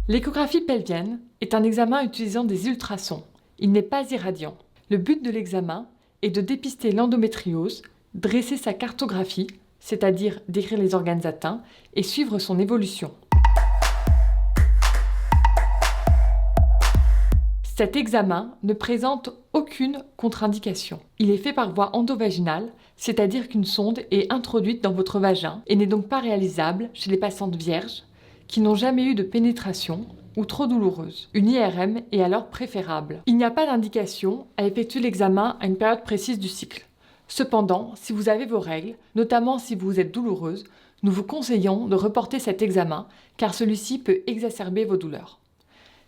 L'échographie pelvienne est un examen utilisant des ultrasons. Il n'est pas irradiant. Le but de l'examen est de dépister l'endométriose, dresser sa cartographie, c'est-à-dire décrire les organes atteints, et suivre son évolution. Cet examen ne présente aucune contre-indication. Il est fait par voie endovaginale, c'est-à-dire qu'une sonde est introduite dans votre vagin et n'est donc pas réalisable chez les patientes vierges qui n'ont jamais eu de pénétration ou trop douloureuse. Une IRM est alors préférable. Il n'y a pas d'indication à effectuer l'examen à une période précise du cycle. Cependant, si vous avez vos règles, notamment si vous êtes douloureuse, nous vous conseillons de reporter cet examen car celui-ci peut exacerber vos douleurs.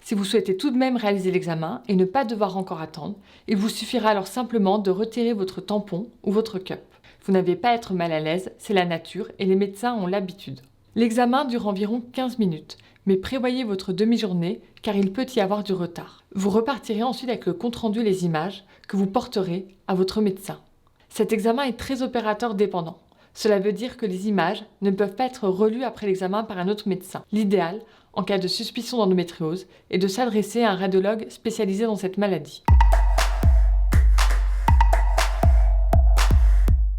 Si vous souhaitez tout de même réaliser l'examen et ne pas devoir encore attendre, il vous suffira alors simplement de retirer votre tampon ou votre cup. Vous n'avez pas à être mal à l'aise, c'est la nature et les médecins ont l'habitude. L'examen dure environ 15 minutes, mais prévoyez votre demi-journée car il peut y avoir du retard. Vous repartirez ensuite avec le compte-rendu et les images que vous porterez à votre médecin. Cet examen est très opérateur dépendant. Cela veut dire que les images ne peuvent pas être relues après l'examen par un autre médecin. L'idéal, en cas de suspicion d'endométriose, est de s'adresser à un radiologue spécialisé dans cette maladie.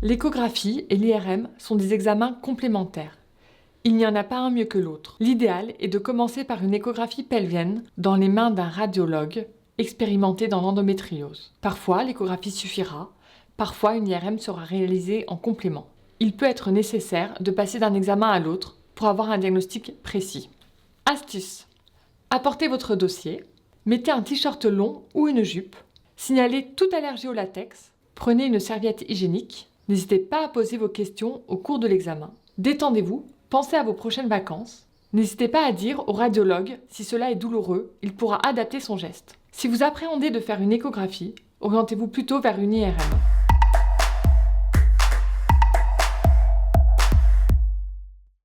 L'échographie et l'IRM sont des examens complémentaires. Il n'y en a pas un mieux que l'autre. L'idéal est de commencer par une échographie pelvienne dans les mains d'un radiologue expérimenté dans l'endométriose. Parfois, l'échographie suffira, parfois une IRM sera réalisée en complément. Il peut être nécessaire de passer d'un examen à l'autre pour avoir un diagnostic précis. Astuce. Apportez votre dossier, mettez un t-shirt long ou une jupe, signalez toute allergie au latex, prenez une serviette hygiénique, n'hésitez pas à poser vos questions au cours de l'examen. Détendez-vous, pensez à vos prochaines vacances, n'hésitez pas à dire au radiologue si cela est douloureux, il pourra adapter son geste. Si vous appréhendez de faire une échographie, orientez-vous plutôt vers une IRM.